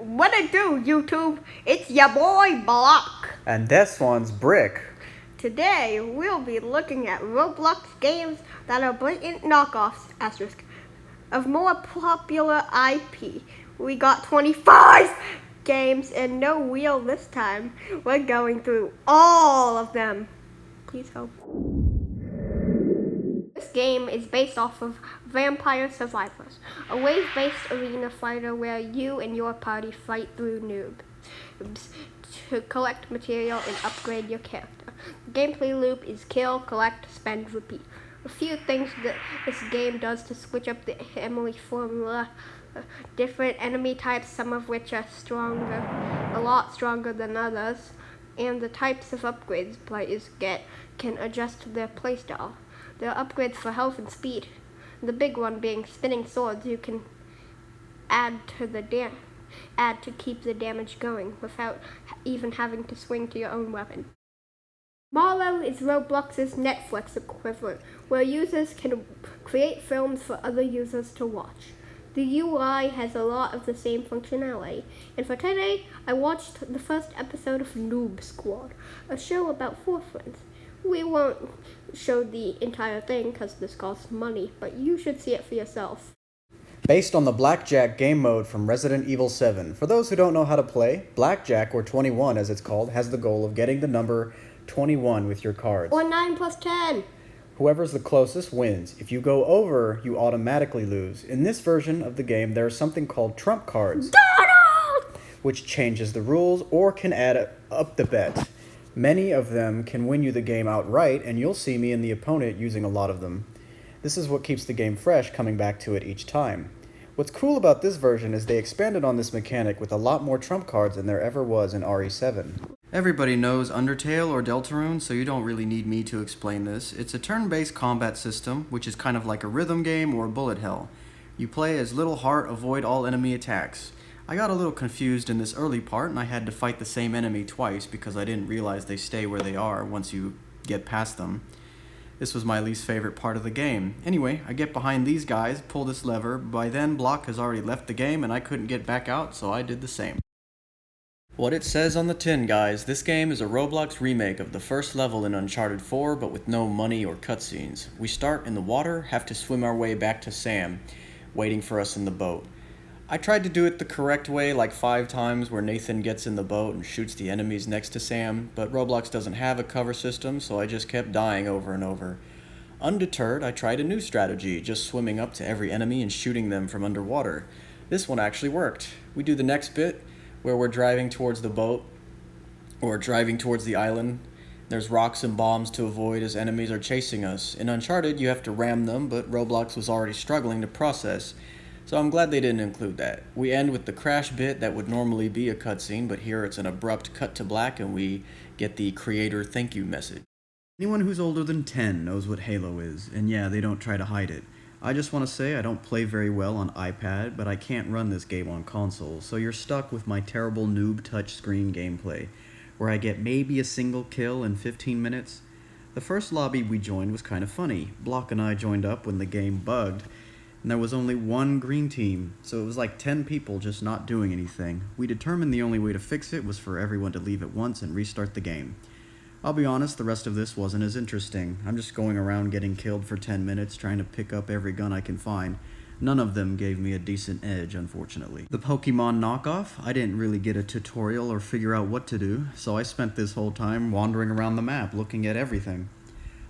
What it do, YouTube? It's your boy Block. And this one's Brick. Today we'll be looking at Roblox games that are blatant knockoffs of more popular IP. We got 25 games and no wheel this time. We're going through all of them. Please help. This game is based off of Vampire Survivors, a wave-based arena fighter where you and your party fight through noobs to collect material and upgrade your character. The gameplay loop is kill, collect, spend, repeat. A few things that this game does to switch up the Emily formula. Different enemy types, some of which are a lot stronger than others, and the types of upgrades players get can adjust to their playstyle. There are upgrades for health and speed. The big one being spinning swords you can add to keep the damage going without even having to swing to your own weapon. Tomorrow is Roblox's Netflix equivalent, where users can create films for other users to watch. The UI has a lot of the same functionality, and for today, I watched the first episode of Noob Squad, a show about 4 friends. We won't show the entire thing because this costs money, but you should see it for yourself. Based on the Blackjack game mode from Resident Evil 7. For those who don't know how to play, Blackjack, or 21 as it's called, has the goal of getting the number 21 with your cards. Or 9 plus 10. Whoever's the closest wins. If you go over, you automatically lose. In this version of the game, there is something called trump cards, which changes the rules or can add up the bet. Many of them can win you the game outright, and you'll see me and the opponent using a lot of them. This is what keeps the game fresh, coming back to it each time. What's cool about this version is they expanded on this mechanic with a lot more trump cards than there ever was in RE7. Everybody knows Undertale or Deltarune, so you don't really need me to explain this. It's a turn-based combat system, which is kind of like a rhythm game or bullet hell. You play as Little Heart, avoid all enemy attacks. I got a little confused in this early part, and I had to fight the same enemy twice because I didn't realize they stay where they are once you get past them. This was my least favorite part of the game. Anyway, I get behind these guys, pull this lever. By then, Block has already left the game, and I couldn't get back out, so I did the same. What it says on the tin, guys, this game is a Roblox remake of the first level in Uncharted 4, but with no money or cutscenes. We start in the water, have to swim our way back to Sam, waiting for us in the boat. I tried to do it the correct way like 5 times, where Nathan gets in the boat and shoots the enemies next to Sam, but Roblox doesn't have a cover system, so I just kept dying over and over. Undeterred, I tried a new strategy, just swimming up to every enemy and shooting them from underwater. This one actually worked. We do the next bit, where we're driving towards the boat, or driving towards the island. There's rocks and bombs to avoid as enemies are chasing us. In Uncharted, you have to ram them, but Roblox was already struggling to process, so I'm glad they didn't include that. We end with the crash bit that would normally be a cutscene, but here it's an abrupt cut to black and we get the creator thank you message. Anyone who's older than 10 knows what Halo is, and yeah, they don't try to hide it. I just want to say I don't play very well on iPad, but I can't run this game on console, so you're stuck with my terrible noob touchscreen gameplay, where I get maybe a single kill in 15 minutes. The first lobby we joined was kind of funny. Block and I joined up when the game bugged, and there was only one green team, so it was like 10 people just not doing anything. We determined the only way to fix it was for everyone to leave at once and restart the game. I'll be honest, the rest of this wasn't as interesting. I'm just going around getting killed for 10 minutes, trying to pick up every gun I can find. None of them gave me a decent edge, unfortunately. The Pokemon knockoff, I didn't really get a tutorial or figure out what to do, so I spent this whole time wandering around the map looking at everything.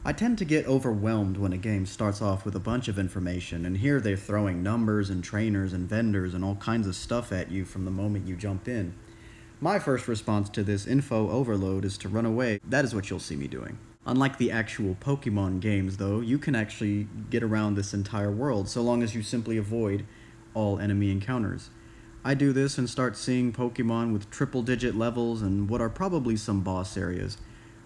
I tend to get overwhelmed when a game starts off with a bunch of information, and here they're throwing numbers and trainers and vendors and all kinds of stuff at you from the moment you jump in. My first response to this info overload is to run away. That is what you'll see me doing. Unlike the actual Pokemon games, though, you can actually get around this entire world so long as you simply avoid all enemy encounters. I do this and start seeing Pokemon with triple-digit levels and what are probably some boss areas.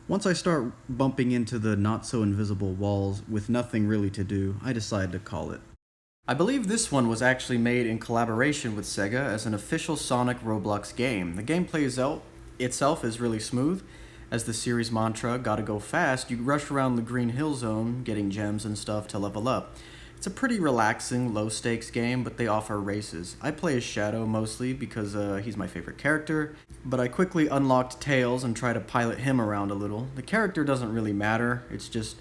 Once I start bumping into the not-so-invisible walls with nothing really to do, I decide to call it. I believe this one was actually made in collaboration with Sega as an official Sonic Roblox game. The gameplay itself is really smooth. As the series mantra, gotta go fast, you rush around the Green Hill Zone, getting gems and stuff to level up. It's a pretty relaxing, low-stakes game, but they offer races. I play as Shadow mostly because he's my favorite character, but I quickly unlocked Tails and try to pilot him around a little. The character doesn't really matter, it's just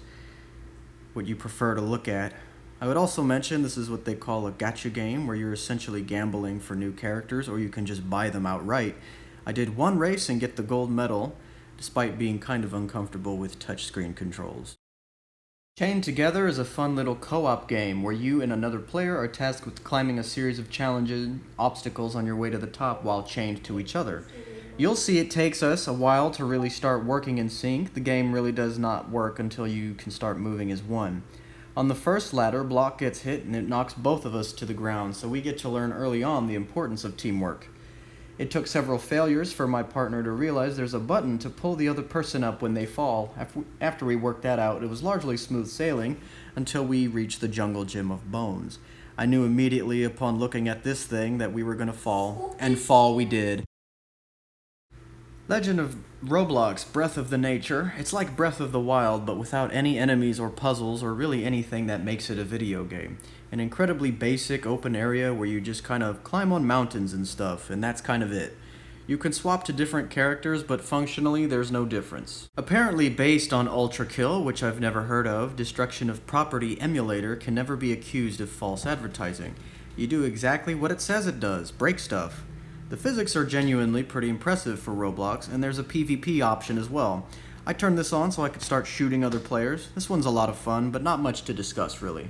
what you prefer to look at. I would also mention this is what they call a gacha game, where you're essentially gambling for new characters, or you can just buy them outright. I did one race and get the gold medal, despite being kind of uncomfortable with touchscreen controls. Chained Together is a fun little co-op game where you and another player are tasked with climbing a series of challenging obstacles on your way to the top while chained to each other. You'll see it takes us a while to really start working in sync. The game really does not work until you can start moving as one. On the first ladder, block gets hit and it knocks both of us to the ground, so we get to learn early on the importance of teamwork. It took several failures for my partner to realize there's a button to pull the other person up when they fall. After we worked that out, it was largely smooth sailing until we reached the jungle gym of bones. I knew immediately upon looking at this thing that we were going to fall, and fall we did. Legend of Roblox, Breath of the Nature. It's like Breath of the Wild, but without any enemies or puzzles or really anything that makes it a video game. An incredibly basic open area where you just kind of climb on mountains and stuff, and that's kind of it. You can swap to different characters, but functionally there's no difference. Apparently based on Ultra Kill, which I've never heard of, Destruction of Property Emulator can never be accused of false advertising. You do exactly what it says it does, break stuff. The physics are genuinely pretty impressive for Roblox, and there's a PvP option as well. I turned this on so I could start shooting other players. This one's a lot of fun, but not much to discuss really.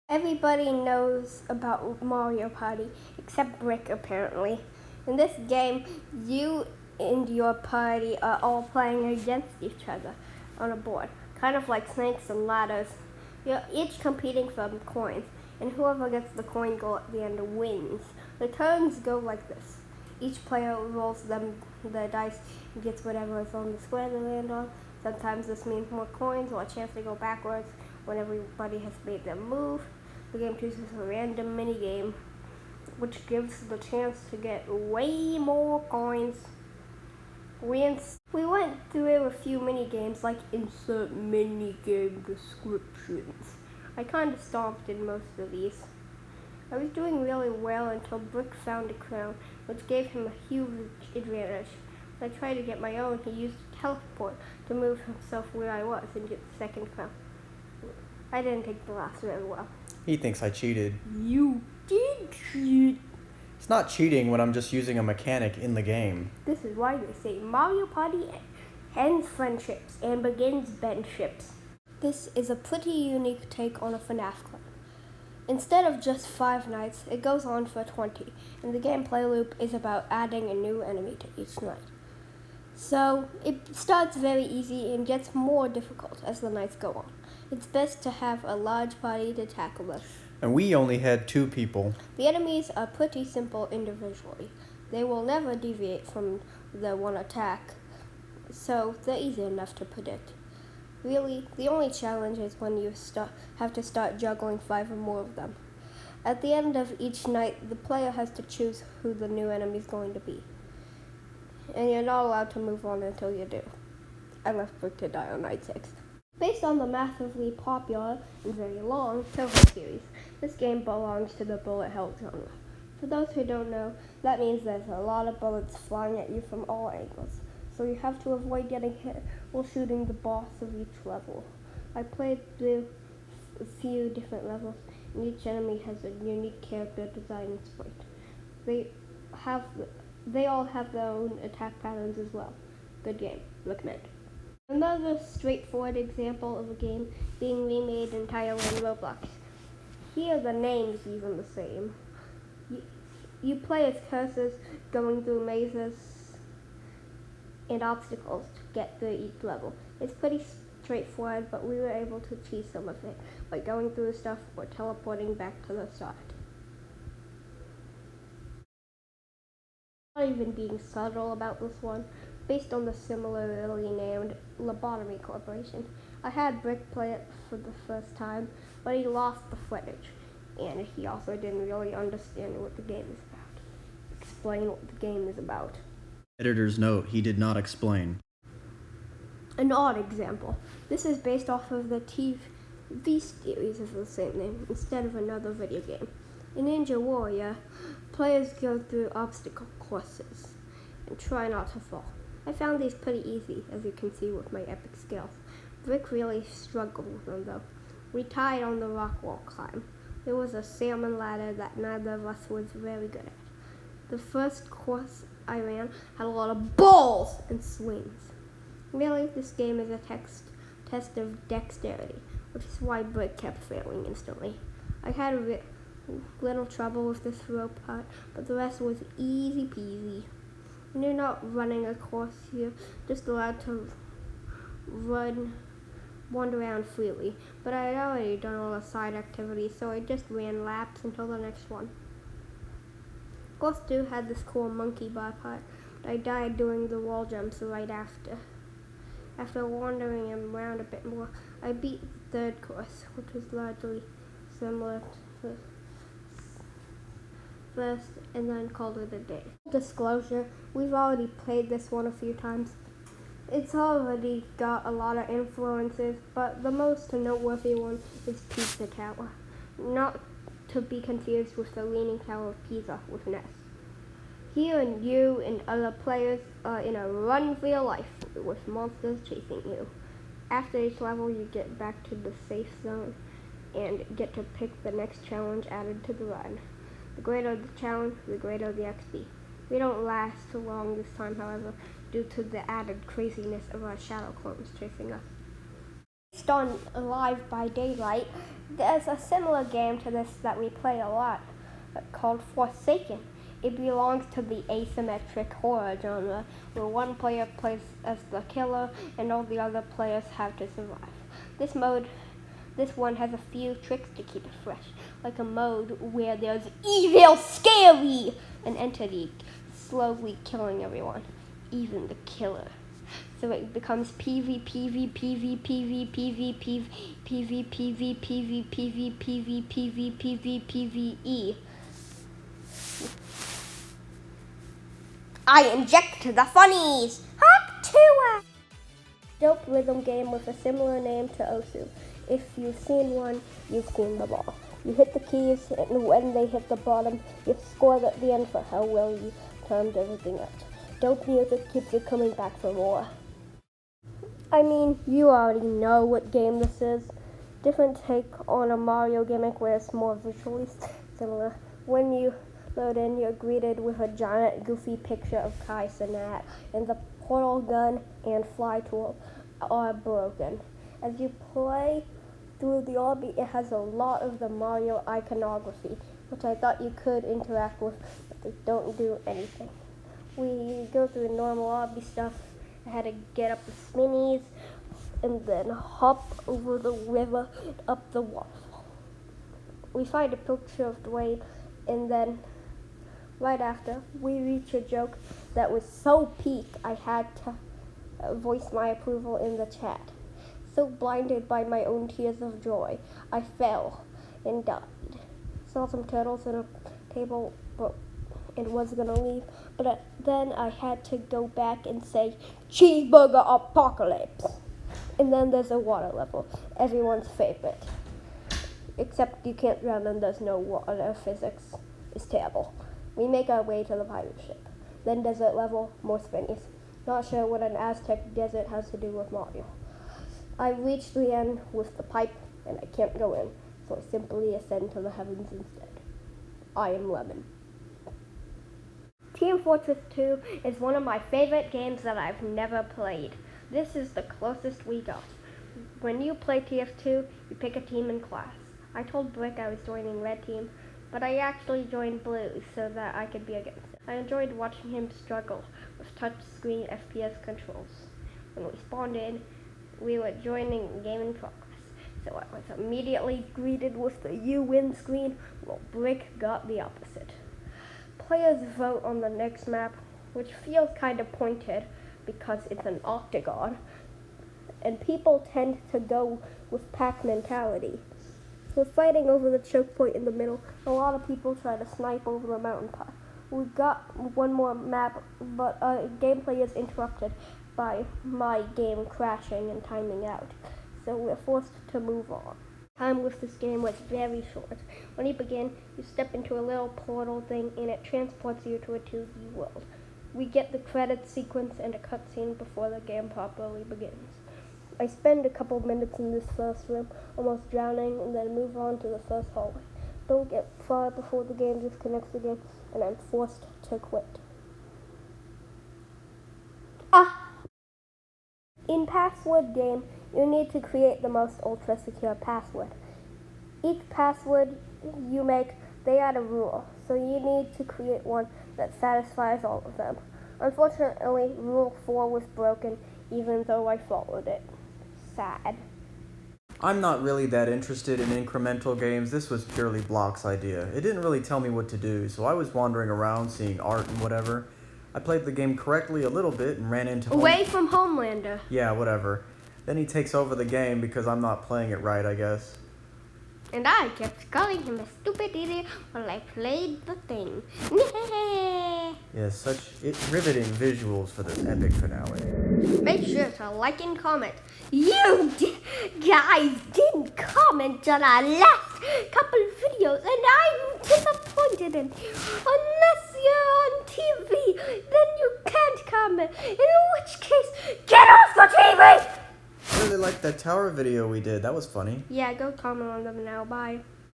Everybody knows about Mario Party, except Brick apparently. In this game, you and your party are all playing against each other on a board, kind of like snakes and ladders. You're each competing for the coins, and whoever gets the coin goal at the end wins. The turns go like this. Each player rolls the dice and gets whatever is on the square they land on. Sometimes this means more coins or a chance to go backwards when everybody has made their move. The game chooses a random minigame, which gives the chance to get way more coins. We went through a few minigames, like insert minigame descriptions. I kind of stomped in most of these. I was doing really well until Brick found a crown, which gave him a huge advantage. When I tried to get my own, he used a teleport to move himself where I was and get the second crown. I didn't take the last very well. He thinks I cheated. You did cheat. It's not cheating when I'm just using a mechanic in the game. This is why they say Mario Party ends friendships and begins friendships. This is a pretty unique take on a FNAF clip. Instead of just 5 nights, it goes on for 20, and the gameplay loop is about adding a new enemy to each night. So, it starts very easy and gets more difficult as the nights go on. It's best to have a large party to tackle this. And we only had 2 people. The enemies are pretty simple individually. They will never deviate from the one attack, so they're easy enough to predict. Really, the only challenge is when you have to start juggling 5 or more of them. At the end of each night, the player has to choose who the new enemy is going to be. And you're not allowed to move on until you do. I left Brick to die on night 6. Based on the massively popular and very long Silver series, this game belongs to the bullet hell genre. For those who don't know, that means there's a lot of bullets flying at you from all angles, so you have to avoid getting hit while shooting the boss of each level. I played through a few different levels, and each enemy has a unique character design and sprite. They all have their own attack patterns as well. Good game. Recommend. Another straightforward example of a game being remade entirely in Roblox. Here the name's even the same. You play as cursors going through mazes and obstacles to get through each level. It's pretty straightforward, but we were able to achieve some of it by going through stuff or teleporting back to the start. Not even being subtle about this one. Based on the similarly named Lobotomy Corporation. I had Brick play it for the first time, but he lost the footage, and he also didn't really understand what the game is about. Explain what the game is about. Editor's note, he did not explain. An odd example. This is based off of the These series is the same name instead of another video game. In Ninja Warrior, players go through obstacle courses and try not to fall. I found these pretty easy, as you can see with my epic skills. Brick really struggled with them though. We tied on the rock wall climb. There was a salmon ladder that neither of us was very good at. The first course I ran had a lot of balls and swings. Really, this game is a test of dexterity, which is why Brick kept failing instantly. I had a little trouble with this rope part, but the rest was easy peasy. When you're not running a course, you're just allowed to wander around freely. But I had already done all the side activities, so I just ran laps until the next one. Course 2 had this cool monkey bar part, but I died doing the wall jumps right after. After wandering around a bit more, I beat the third course, which was largely similar to the first, and then called it a day. Disclosure, we've already played this one a few times. It's already got a lot of influences, but the most noteworthy one is Pizza Tower. Not to be confused with the Leaning Tower of Pisa with an S. Here you and other players are in a run for your life with monsters chasing you. After each level, you get back to the safe zone and get to pick the next challenge added to the run. The greater the challenge, the greater the XP. We don't last too long this time, however, due to the added craziness of our shadow clones chasing us. Based on Alive by Daylight, there's a similar game to this that we play a lot, called Forsaken. It belongs to the asymmetric horror genre, where one player plays as the killer and all the other players have to survive. This one has a few tricks to keep it fresh, like a mode where there's evil scary, an entity slowly killing everyone, even the killer. So it becomes PV, PV, PV, PV, PV, PV, PV, PV, PV, PV, PV, PV, PV, PVE. I inject the funnies! Hack to it! Dope rhythm game with a similar name to Osu. If you've seen one, you've seen them all. You hit the keys, and when they hit the bottom, you score at the end for how well you timed everything out. Dope music keeps you coming back for more. I mean, you already know what game this is. Different take on a Mario gimmick where it's more visually similar. When you load in, you're greeted with a giant goofy picture of Kai Cenat, and the portal gun and fly tool are broken. As you play through the lobby, it has a lot of the Mario iconography, which I thought you could interact with, but they don't do anything. We go through normal lobby stuff. I had to get up the spinnies and then hop over the river up the waterfall. We find a picture of Dwayne, and then right after, we reach a joke that was so peak I had to voice my approval in the chat. So blinded by my own tears of joy, I fell and died. Saw some turtles in a table and was gonna leave, but then I had to go back and say, cheeseburger apocalypse. And then there's a water level, everyone's favorite. Except you can't drown and there's no water, physics is terrible. We make our way to the pirate ship. Then desert level, more spinnies. Not sure what an Aztec desert has to do with Mario. I reached the end with the pipe, and I can't go in, so I simply ascend to the heavens instead. I am Lemon. Team Fortress 2 is one of my favorite games that I've never played. This is the closest we got. When you play TF2, you pick a team in class. I told Brick I was joining Red Team, but I actually joined Blue so that I could be against him. I enjoyed watching him struggle with touchscreen FPS controls. When we spawned in, we were joining Game in Progress, so I was immediately greeted with the You Win screen, while Brick got the opposite. Players vote on the next map, which feels kind of pointed because it's an octagon, and people tend to go with pack mentality. We're fighting over the choke point in the middle. A lot of people try to snipe over the mountain top. We got one more map, but gameplay is interrupted by my game crashing and timing out, so we're forced to move on. Time with this game was very short. When you begin, you step into a little portal thing and it transports you to a 2D world. We get the credits sequence and a cutscene before the game properly begins. I spend a couple minutes in this first room, almost drowning, and then move on to the first hallway. Don't get far before the game disconnects again, and I'm forced to quit. In Password Game, you need to create the most ultra-secure password. Each password you make, they add a rule, so you need to create one that satisfies all of them. Unfortunately, Rule 4 was broken, even though I followed it. Sad. I'm not really that interested in incremental games. This was purely Block's idea. It didn't really tell me what to do, so I was wandering around seeing art and whatever. I played the game correctly a little bit and ran into... Away from Homelander. Yeah, whatever. Then he takes over the game because I'm not playing it right, I guess. And I kept calling him a stupid idiot while I played the thing. Yeah, such riveting visuals for this epic finale. Make sure to like and comment. You guys didn't comment on our last couple of videos, and I'm disappointed in you. Unless you're on TV, then you can't comment. In which case, get off the TV! I really liked that tower video we did. That was funny. Yeah, go comment on them now. Bye.